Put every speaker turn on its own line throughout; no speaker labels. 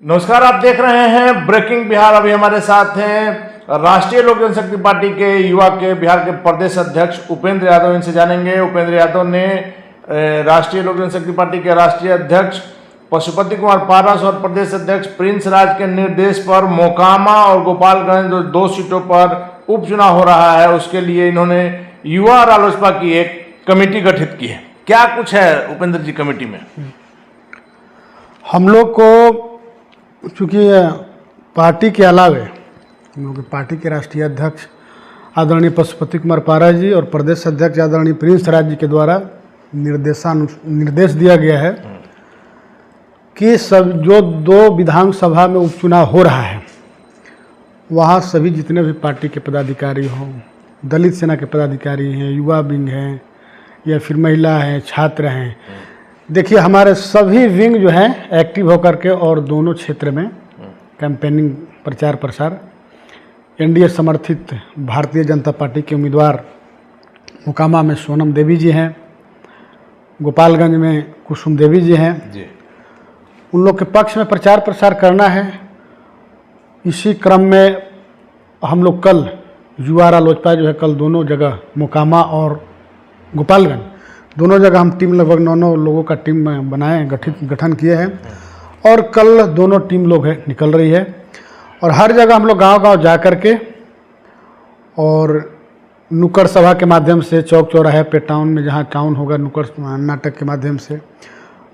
नमस्कार, आप देख रहे हैं ब्रेकिंग बिहार। अभी हमारे साथ हैं राष्ट्रीय लोक जनशक्ति पार्टी के युवा के बिहार के प्रदेश अध्यक्ष उपेंद्र यादव। इनसे जानेंगे। उपेंद्र यादव ने राष्ट्रीय लोक जनशक्ति पार्टी के राष्ट्रीय अध्यक्ष पशुपति कुमार पारस और प्रदेश अध्यक्ष प्रिंस राज के निर्देश पर मोकामा और गोपालगंज जो 2 सीटों पर उपचुनाव हो रहा है, उसके लिए इन्होंने युवा और रालोसपा की एक कमेटी गठित की है। क्या कुछ है उपेंद्र जी कमेटी में?
हम लोग को चूँकि पार्टी के अलावे हम लोग पार्टी के राष्ट्रीय अध्यक्ष आदरणीय पशुपति कुमार पारस जी और प्रदेश अध्यक्ष आदरणीय प्रिंस राज जी के द्वारा निर्देश दिया गया है कि सब जो 2 विधानसभा में उपचुनाव हो रहा है, वहाँ सभी जितने भी पार्टी के पदाधिकारी हों, दलित सेना के पदाधिकारी हैं, युवा विंग हैं या फिर महिला हैं, छात्र हैं, देखिए हमारे सभी विंग जो हैं एक्टिव होकर के और दोनों क्षेत्र में कैंपेनिंग प्रचार प्रसार एनडीए समर्थित भारतीय जनता पार्टी के उम्मीदवार मोकामा में सोनम देवी जी हैं, गोपालगंज में कुसुम देवी जी हैं जी। उन लोग के पक्ष में प्रचार प्रसार करना है। इसी क्रम में हम लोग कल युवा रालोसपा जो है कल दोनों जगह मोकामा और गोपालगंज दोनों जगह हम टीम लगभग 9 लोगों का टीम बनाए गठन किए हैं और कल दोनों टीम लोग है निकल रही है और हर जगह हम लोग गांव-गांव जा कर के और नुक्कड़ सभा के माध्यम से चौक चौराहे पे टाउन में जहां टाउन होगा नुक्कड़ नाटक के माध्यम से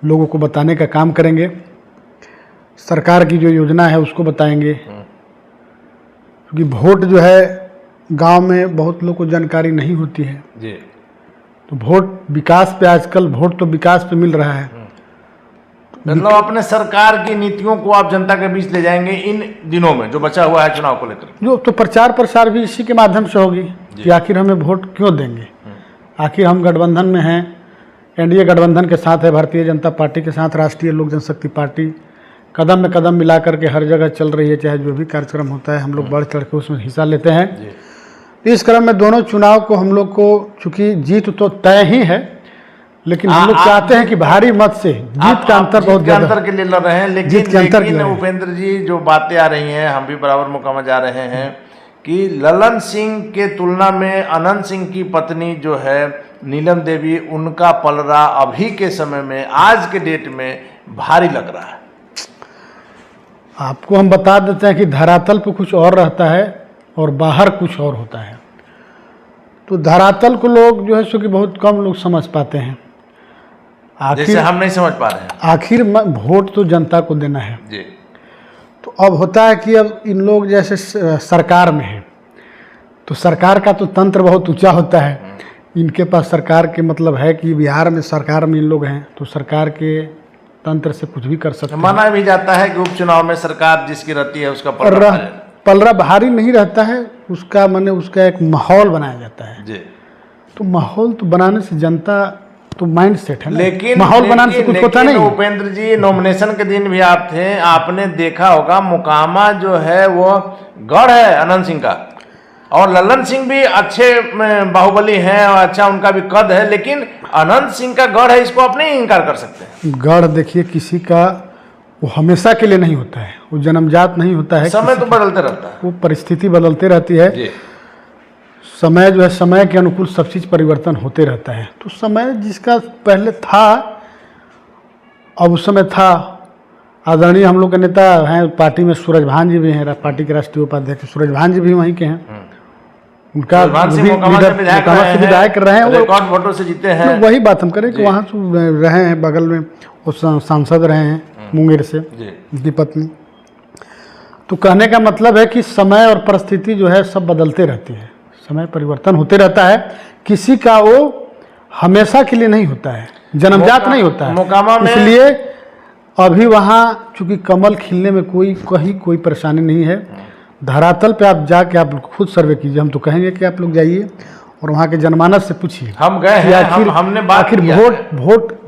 लोगों को बताने का काम करेंगे। सरकार की जो योजना है उसको बताएंगे, क्योंकि वोट जो है गांव में बहुत लोग को जानकारी नहीं होती है जी। तो वोट विकास पे, आजकल वोट तो विकास पे मिल रहा है।
मतलब अपने सरकार की नीतियों को आप जनता के बीच ले जाएंगे इन दिनों में जो बचा हुआ है चुनाव को लेकर।
जो तो प्रचार प्रसार भी इसी के माध्यम से होगी कि आखिर हमें वोट क्यों देंगे, आखिर हम गठबंधन में हैं, एनडीए गठबंधन के साथ है, भारतीय जनता पार्टी के साथ राष्ट्रीय लोक जनशक्ति पार्टी कदम में कदम मिला करके हर जगह चल रही है। चाहे जो भी कार्यक्रम होता है हम लोग बढ़ चढ़ के उसमें हिस्सा लेते हैं। इस क्रम में दोनों चुनाव को हम लोग को चूंकि जीत तो तय ही है, लेकिन हम लोग चाहते हैं कि भारी मत से जीत का अंतर बहुत ज्यादा
अंतर के लिए लड़ रहे हैं। लेकिन उपेंद्र जी जो बातें आ रही हैं, हम भी बराबर मोकामा जा रहे हैं कि ललन सिंह के तुलना में अनंत सिंह की पत्नी जो है नीलम देवी, उनका पलड़ा अभी के समय में आज के डेट में भारी लग रहा है।
आपको हम बता देते हैं कि धरातल पर कुछ और रहता है और बाहर कुछ और होता है। तो धरातल को लोग जो है सो कि बहुत कम लोग समझ पाते हैं।
जैसे हम नहीं समझ पा रहे हैं।
आखिर वोट तो जनता को देना है
जी।
तो अब होता है कि अब इन लोग जैसे सरकार में हैं तो सरकार का तो तंत्र बहुत ऊंचा होता है। इनके पास सरकार के मतलब है कि बिहार में सरकार में इन लोग हैं तो सरकार के तंत्र से कुछ भी कर सकते हैं।
माना भी जाता है कि उपचुनाव में सरकार जिसकी रहती है उसका
पलड़ा भारी नहीं रहता है, उसका माने उसका एक माहौल बनाया जाता है जी। तो माहौल तो बनाने से जनता तो माइंड सेट है,
लेकिन
माहौल बनाने से कुछ होता नहीं।
उपेंद्र जी नॉमिनेशन के दिन भी आप थे, आपने देखा होगा मोकामा जो है वो गढ़ है अनंत सिंह का, और ललन सिंह भी अच्छे बाहुबली हैं और अच्छा उनका भी कद है, लेकिन अनंत सिंह का गढ़ है, इसको आप नहीं इनकार कर सकते।
गढ़ देखिए किसी का वो हमेशा के लिए नहीं होता है, वो जन्मजात नहीं होता है,
समय तो बदलते रहता है,
वो परिस्थिति बदलते रहती है जी। समय जो है समय के अनुकूल सब चीज़ परिवर्तन होते रहता है। तो समय जिसका पहले था अब उस समय था। आदरणीय हम लोग के नेता हैं पार्टी में सूरज भान जी भी हैं, पार्टी के राष्ट्रीय उपाध्यक्ष सूरज भान जी भी वहीं के हैं। उनका विधायक रहे हैं,
रिकॉर्ड वोटों से जीते हैं।
तो वही बात हम करें कि वहाँ रहे हैं, बगल में वो सांसद रहे हैं मुंगेर से, उनकी पत्नी। तो कहने का मतलब है कि समय और परिस्थिति जो है सब बदलते रहती है, समय परिवर्तन होते रहता है, किसी का वो हमेशा के लिए नहीं होता है, जन्मजात नहीं होता है।
मोकामा में
इसलिए अभी वहाँ चूंकि कमल खिलने में कोई परेशानी नहीं है। धरातल पे आप जाके आप खुद सर्वे कीजिए, हम तो कहेंगे कि आप लोग जाइए और वहाँ के जनमानस से पूछिए।
हम गए हैं, हमने बात किया।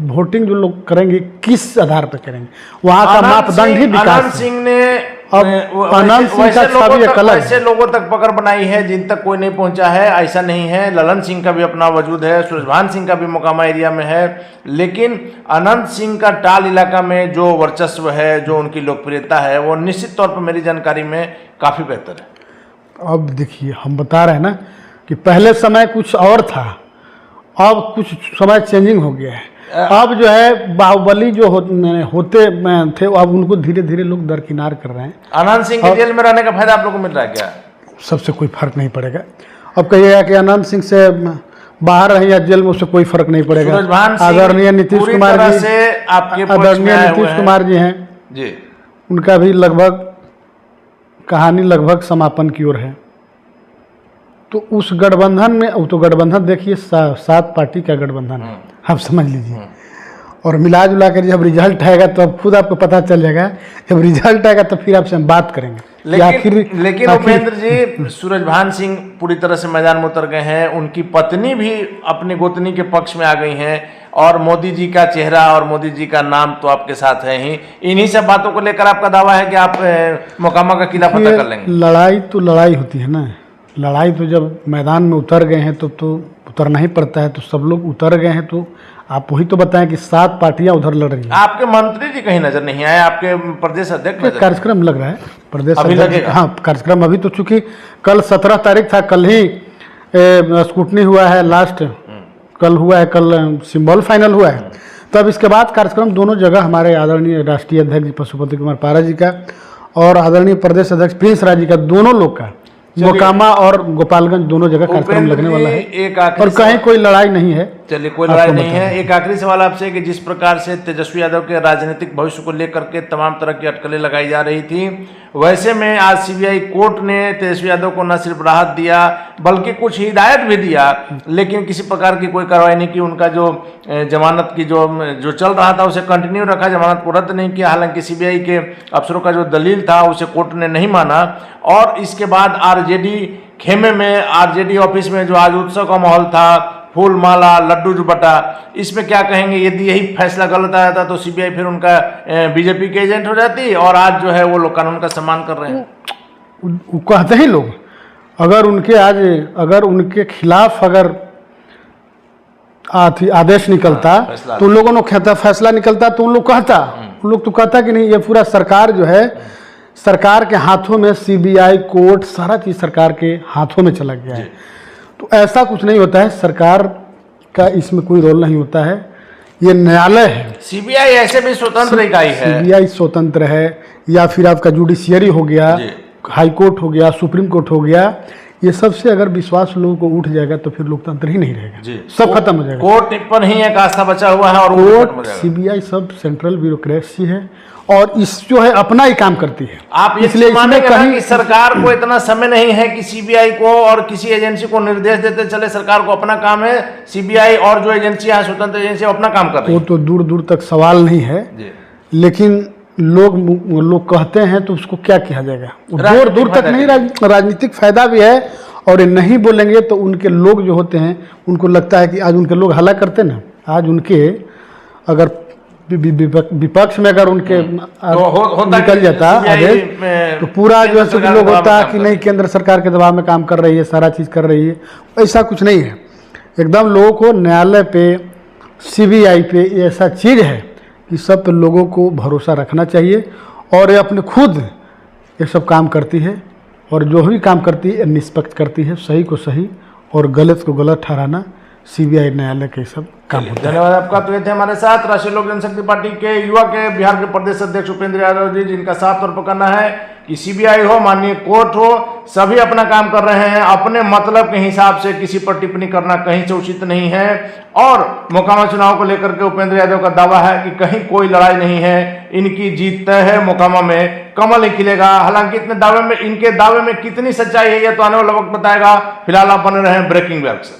वोटिंग जो लोग करेंगे किस आधार पर करेंगे, वहाँ का मापदंड ही विकास।
अनंत सिंह ने
अब आनंद सिंह का छवि एक अलग है।
ऐसे लोगों तक पकड़ बनाई है जिन तक कोई नहीं पहुंचा है, ऐसा नहीं है। ललन सिंह का भी अपना वजूद है, सूरजभान सिंह का भी मोकामा एरिया में है, लेकिन अनंत सिंह का टाल इलाका में जो वर्चस्व है, जो उनकी लोकप्रियता है, वो निश्चित तौर पर मेरी जानकारी में काफ़ी बेहतर है।
अब देखिए, हम बता रहे हैं ना कि पहले समय कुछ और था, अब कुछ समय चेंजिंग हो गया है। अब जो है बाहुबली जो होते थे, अब उनको धीरे धीरे लोग दरकिनार कर रहे हैं।
अनंत सिंह के जेल में रहने का फायदा आप लोगों को मिल रहा है क्या?
सबसे कोई फर्क नहीं पड़ेगा। अब कहिएगा कि अनंत सिंह से बाहर रहे या जेल में, उससे कोई फर्क नहीं पड़ेगा। आदरणीय नीतीश कुमार जी, आदरणीय नीतीश कुमार जी हैं
जी,
उनका भी लगभग कहानी लगभग समापन की ओर है। तो उस गठबंधन में, अब तो गठबंधन देखिए 7 पार्टी का गठबंधन है, आप समझ लीजिए। और मिला जुला कर जब रिजल्ट आएगा तो अब खुद आपको पता चल जाएगा। जब रिजल्ट आएगा तो फिर आपसे हम बात करेंगे।
लेकिन उपेंद्र जी, सूरजभान सिंह पूरी तरह से मैदान में उतर गए हैं, उनकी पत्नी भी अपनी गोतनी के पक्ष में आ गई हैं, और मोदी जी का चेहरा और मोदी जी का नाम तो आपके साथ है ही। इन्हीं सब बातों को लेकर आपका दावा है कि आप मोकामा का किला पता कर लेंगे।
लड़ाई तो लड़ाई होती है ना, लड़ाई तो जब मैदान में उतर गए हैं तो उतरना ही पड़ता है। तो सब लोग उतर गए हैं, तो आप वही तो बताएं कि 7 पार्टियां उधर लड़ रही हैं।
आपके मंत्री जी कहीं नजर नहीं आए, आपके प्रदेश अध्यक्ष
कार्यक्रम लग रहा है प्रदेश
अभी
अध्यक्ष।
लगेगा?
हाँ, कार्यक्रम अभी तो चूंकि कल 17 तारीख था, कल ही स्कूटनी हुआ है, लास्ट कल हुआ है, कल सिंबल फाइनल हुआ है। तब इसके बाद कार्यक्रम दोनों जगह हमारे आदरणीय राष्ट्रीय अध्यक्ष पशुपति कुमार पारा जी का और आदरणीय प्रदेश अध्यक्ष प्रिंस राज जी का, दोनों लोग का, मोकामा और गोपालगंज दोनों जगह कार्यक्रम लगने वाला है। और कहीं कोई लड़ाई नहीं है।
चलिए, कोई लड़ाई नहीं है। एक आखिरी सवाल आपसे कि जिस प्रकार से तेजस्वी यादव के राजनीतिक भविष्य को लेकर के तमाम तरह की अटकलें लगाई जा रही थी, वैसे में आज सीबीआई कोर्ट ने तेजस्वी यादव को न सिर्फ राहत दिया बल्कि कुछ हिदायत भी दिया, लेकिन किसी प्रकार की कोई कार्रवाई नहीं की। उनका जो जमानत की जो चल रहा था उसे कंटिन्यू रखा, जमानत को रद्द नहीं किया। हालांकि सीबीआई के अफसरों का जो दलील था उसे कोर्ट ने नहीं माना। और इसके बाद आरजेडी खेमे में, आरजेडी ऑफिस में जो आज उत्सव का माहौल था, फूल माला लड्डू जो बटा, इसमें क्या कहेंगे? यदि यही फैसला गलत आया था तो सीबीआई फिर उनका बीजेपी के एजेंट हो जाती, और आज जो है वो लोग कानून का सम्मान कर रहे हैं।
वो कहते हैं लोग, अगर उनके खिलाफ अगर आदेश निकलता तो उन लोगों ने कहता, फैसला निकलता तो उन लोग तो कहता कि नहीं, ये पूरा सरकार जो है, सरकार के हाथों में, सीबीआई कोर्ट सारा चीज सरकार के हाथों में चला गया है। तो ऐसा कुछ नहीं होता है, सरकार का इसमें कोई रोल नहीं होता है, ये न्यायालय है।
सीबीआई ऐसे भी स्वतंत्र इकाई है,
सीबीआई स्वतंत्र है, या फिर आपका जुडिशियरी हो गया, हाई कोर्ट हो गया, सुप्रीम कोर्ट हो गया, ये सबसे अगर विश्वास लोगों को उठ जाएगा तो फिर लोकतंत्र ही नहीं रहेगा, सब खत्म हो जाएगा।
कोर्ट पर ही एक आस्था बचा हुआ है, और
कोर्ट, सीबीआई सब सेंट्रल ब्यूरोक्रेसी है, और इस जो है अपना ही काम करती है।
आप इसलिए मानेंगे ना कि सरकार को इतना समय नहीं है कि सीबीआई को और किसी एजेंसी को निर्देश देते चले। सरकार को अपना काम है, सीबीआई और जो एजेंसियां हैं, स्वतंत्र एजेंसी, अपना काम कर रही है।
वो तो दूर दूर तक सवाल नहीं है, लेकिन लोग कहते हैं तो उसको क्या किया जाएगा? दूर दूर तक नहीं, राजनीतिक फायदा भी है। और नहीं बोलेंगे तो उनके लोग जो होते हैं उनको लगता है कि आज उनके लोग हल्ला करते ना, आज उनके अगर विपक्ष में अगर उनके निकल जाता तो पूरा जो है लोग होता कि नहीं, केंद्र सरकार के दबाव में काम कर रही है, सारा चीज़ कर रही है। ऐसा कुछ नहीं है, एकदम लोगों को न्यायालय पे, सीबीआई पे ऐसा चीज़ है कि सब पे लोगों को भरोसा रखना चाहिए। और ये अपने खुद ये सब काम करती है, और जो भी काम करती है निष्पक्ष करती है, सही को सही और गलत को गलत ठहराना सीबीआई न्यायालय के सब काम होता है।
धन्यवाद आपका। तो ये थे हमारे साथ राष्ट्रीय लोक जनशक्ति पार्टी के युवा के बिहार के प्रदेश अध्यक्ष उपेंद्र यादव जी, जिनका साफ तौर पर कहना है कि सीबीआई हो, माननीय कोर्ट हो, सभी अपना काम कर रहे हैं, अपने मतलब के हिसाब से किसी पर टिप्पणी करना कहीं से उचित नहीं है। और मोकामा चुनाव को लेकर के उपेंद्र यादव का दावा है कि कहीं कोई लड़ाई नहीं है, इनकी जीत तय है, मोकामा में कमल ही खिलेगा। हालांकि इनके दावे में कितनी सच्चाई है, यह तो आने वाला वक्त बताएगा। फिलहाल आप बने रहे ब्रेकिंग वेब से।